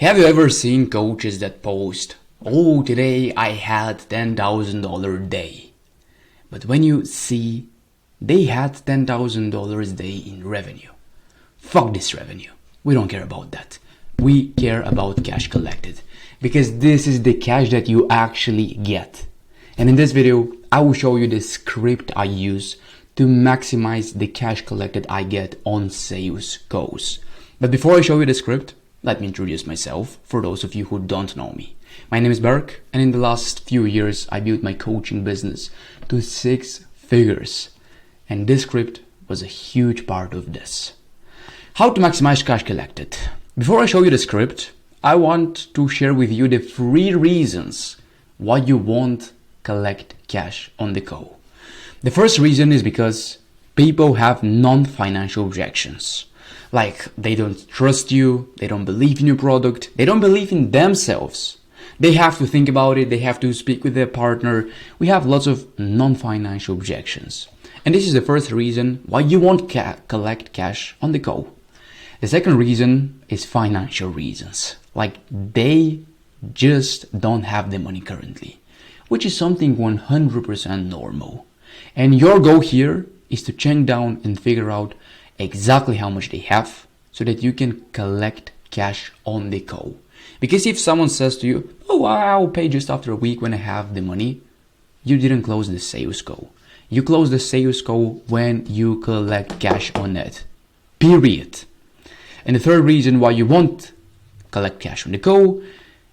Have you ever seen coaches that post, "Oh, today I had $10,000 day." But when you see they had $10,000 a day in revenue. Fuck this revenue. We don't care about that. We care about cash collected because this is the cash that you actually get. And in this video, I will show you the script I use to maximize the cash collected I get on sales goals. But before I show you the script, let me introduce myself for those of you who don't know me. My name is Berk, and in the last few years, I built my coaching business to 6 figures. And this script was a huge part of this. How to maximize cash collected. Before I show you the script, I want to share with you the 3 reasons why you won't collect cash on the go. The first reason is because people have non-financial objections. Like they don't trust you, they don't believe in your product, they don't believe in themselves. They have to think about it, they have to speak with their partner. We have lots of non-financial objections. And this is the first reason why you won't collect cash on the go. The second reason is financial reasons. Like they just don't have the money currently, which is something 100% normal. And your goal here is to check down and figure out exactly how much they have so that you can collect cash on the go. Because if someone says to you, "Oh, I'll pay just after a week when I have the money," you didn't close the sales goal. You close the sales goal when you collect cash on it. Period. And the third reason why you won't collect cash on the go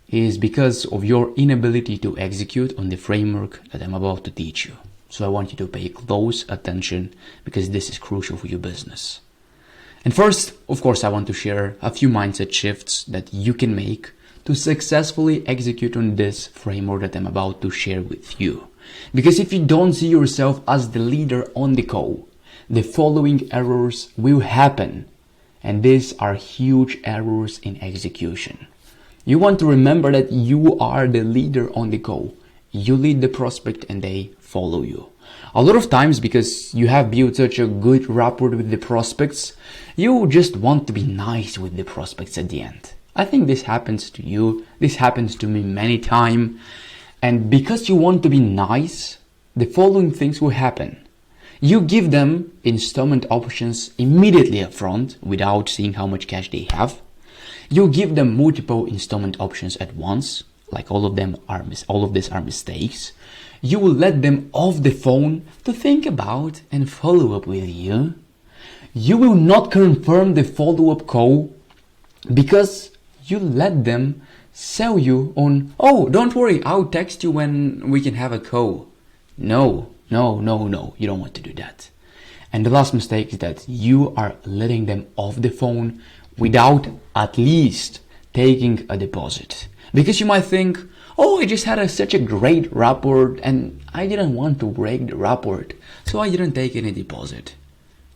is because of your inability to execute on the framework that I'm about to teach you. So I want you to pay close attention because this is crucial for your business. And first, of course, I want to share a few mindset shifts that you can make to successfully execute on this framework that I'm about to share with you. Because if you don't see yourself as the leader on the go, the following errors will happen. And these are huge errors in execution. You want to remember that you are the leader on the go. You lead the prospect and they follow you. A lot of times, because you have built such a good rapport with the prospects, you just want to be nice with the prospects at the end. I think this happens to you. This happens to me many times. And because you want to be nice, the following things will happen. You give them installment options immediately up front without seeing how much cash they have. You give them multiple installment options at once, like all of these are mistakes. You will let them off the phone to think about and follow up with you. You will not confirm the follow-up call because you let them sell you on, "Oh, don't worry, I'll text you when we can have a call." No, you don't want to do that. And the last mistake is that you are letting them off the phone without at least taking a deposit. Because you might think, "Oh, I just had such a great rapport and I didn't want to break the rapport, so I didn't take any deposit."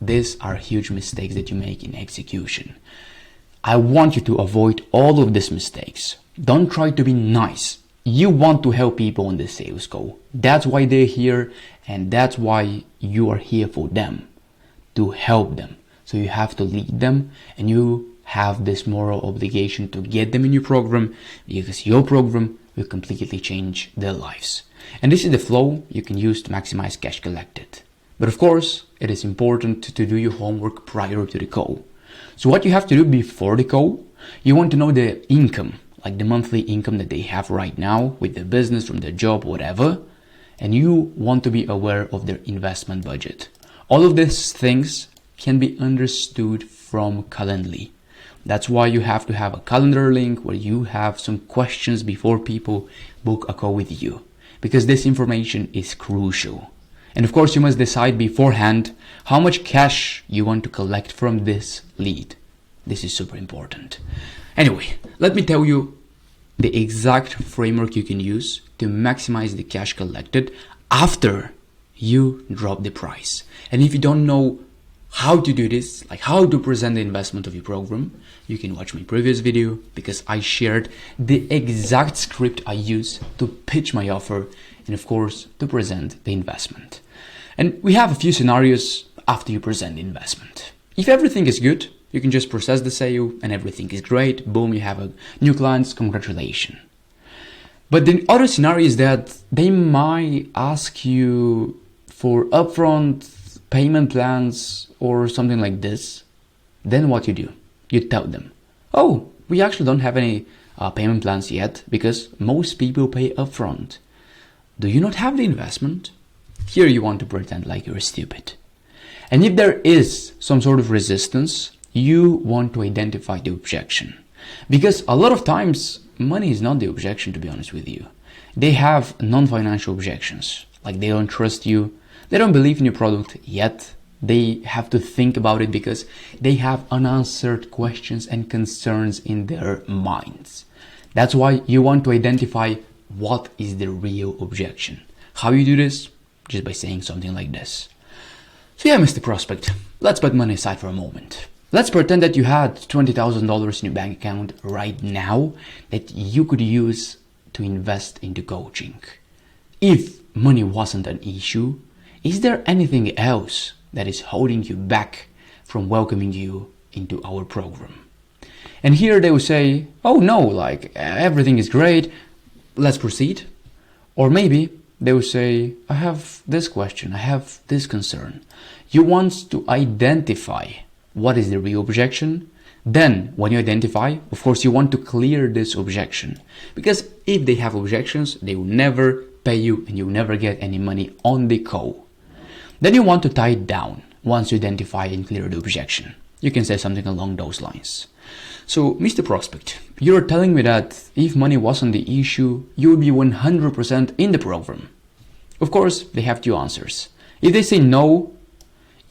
These are huge mistakes that you make in execution. I want you to avoid all of these mistakes. Don't try to be nice. You want to help people on the sales goal. That's why they're here, and that's why you are here for them, to help them. So you have to lead them, and you have this moral obligation to get them in your program, because your program will completely change their lives. And this is the flow you can use to maximize cash collected. But of course, it is important to do your homework prior to the call. So what you have to do before the call, you want to know the income, like the monthly income that they have right now with their business, from their job, whatever. And you want to be aware of their investment budget. All of these things can be understood from Calendly. That's why you have to have a calendar link where you have some questions before people book a call with you, because this information is crucial. And of course, you must decide beforehand how much cash you want to collect from this lead. This is super important. Anyway, let me tell you the exact framework you can use to maximize the cash collected after you drop the price. And if you don't know how to do this, like how to present the investment of your program, you can watch my previous video, because I shared the exact script I use to pitch my offer and of course to present the investment. And we have a few scenarios after you present the investment. If everything is good, You can just process the sale and everything is great. Boom, you have a new clients, congratulations. But the other scenario is that they might ask you for upfront payment plans or something like this. Then what you do? You tell them, oh, we actually don't have any payment plans yet because most people pay upfront. Do you not have the investment? Here you want to pretend like you're stupid. And if there is some sort of resistance, you want to identify the objection. Because a lot of times, money is not the objection, to be honest with you. They have non-financial objections. Like they don't trust you, they don't believe in your product yet. They have to think about it because they have unanswered questions and concerns in their minds. That's why you want to identify what is the real objection. How you do this? Just by saying something like this. So yeah, Mr. Prospect, let's put money aside for a moment. Let's pretend that you had $20,000 in your bank account right now that you could use to invest into coaching. If money wasn't an issue, is there anything else that is holding you back from welcoming you into our program? And here they will say, oh no, like everything is great, let's proceed. Or maybe they will say, I have this question, I have this concern. You want to identify what is the real objection. Then when you identify, of course, you want to clear this objection. Because if they have objections, they will never pay you and you'll never get any money on the call. Then you want to tie it down once you identify and clear the objection. You can say something along those lines. So, Mr. Prospect, you're telling me that if money wasn't the issue, you would be 100% in the program. Of course, they have two answers. If they say no,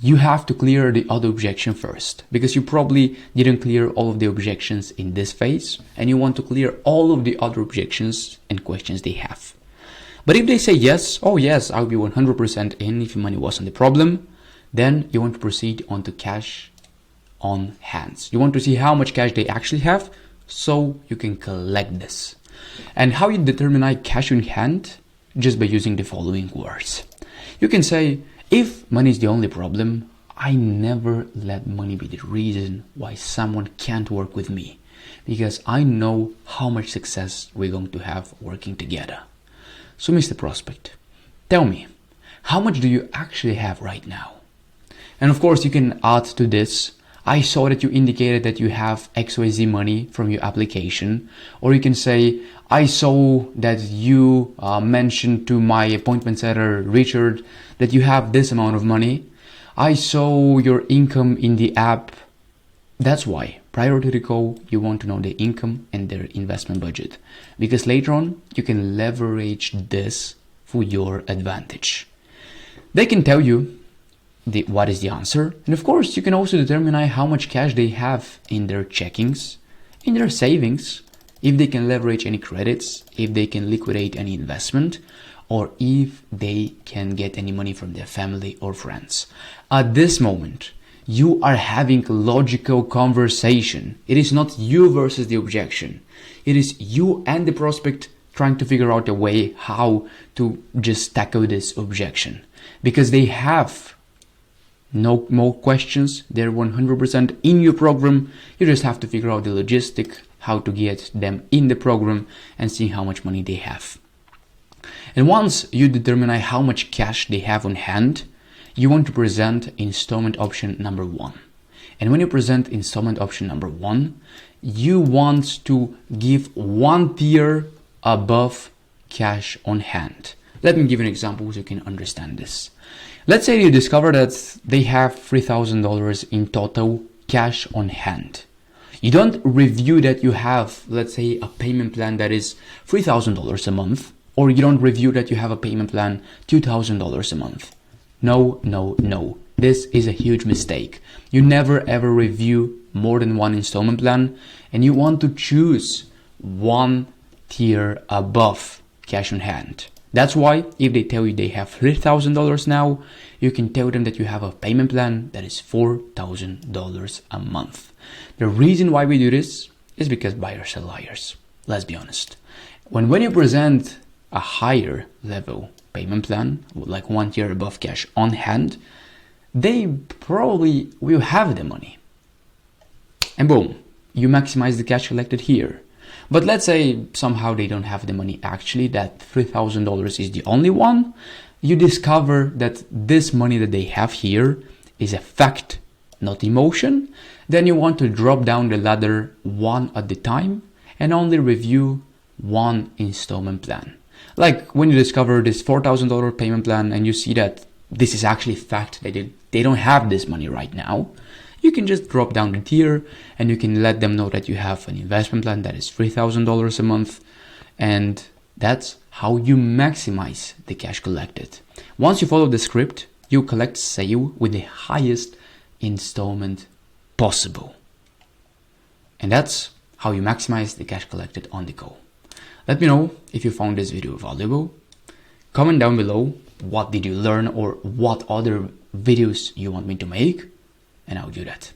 you have to clear the other objection first, because you probably didn't clear all of the objections in this phase, and you want to clear all of the other objections and questions they have. But if they say yes, oh yes, I'll be 100% in if money wasn't the problem, then you want to proceed on to cash on hands. You want to see how much cash they actually have so you can collect this. And how you determine cash in hand? Just by using the following words. You can say, if money is the only problem, I never let money be the reason why someone can't work with me, because I know how much success we're going to have working together. So Mr. Prospect, tell me, how much do you actually have right now? And of course you can add to this, I saw that you indicated that you have XYZ money from your application. Or you can say, I saw that you mentioned to my appointment setter, Richard, that you have this amount of money. I saw your income in the app. That's why, prior to the call, you want to know their income and their investment budget. Because later on, you can leverage this for your advantage. They can tell you what is the answer. And of course, you can also determine how much cash they have in their checkings, in their savings, if they can leverage any credits, if they can liquidate any investment, or if they can get any money from their family or friends. At this moment, you are having a logical conversation. It is not you versus the objection. It is you and the prospect trying to figure out a way how to just tackle this objection. Because they have no more questions, they're 100% in your program. You just have to figure out the logistic, how to get them in the program and see how much money they have. And once you determine how much cash they have on hand, you want to present installment option number 1. And when you present installment option number 1, you want to give one tier above cash on hand. Let me give you an example so you can understand this. Let's say you discover that they have $3,000 in total cash on hand. You don't review that you have, let's say, a payment plan that is $3,000 a month, or you don't review that you have a payment plan $2,000 a month. No, no, no. This is a huge mistake. You never ever review more than one installment plan, and you want to choose one tier above cash on hand. That's why if they tell you they have $3,000 now, you can tell them that you have a payment plan that is $4,000 a month. The reason why we do this is because buyers are liars. Let's be honest. When you present a higher level payment plan, like one tier above cash on hand, they probably will have the money. and boom, you maximize the cash collected here. But let's say somehow they don't have the money actually, that $3,000 is the only one. You discover that this money that they have here is a fact, not emotion. Then you want to drop down the ladder one at a time and only review one installment plan. Like when you discover this $4,000 payment plan and you see that this is actually fact, they don't have this money right now, you can just drop down the tier and you can let them know that you have an investment plan that is $3,000 a month, and that's how you maximize the cash collected. Once you follow the script, you collect sale with the highest installment possible. And that's how you maximize the cash collected on the go. Let me know if you found this video valuable. Comment down below what did you learn or what other videos you want me to make, and I'll do that.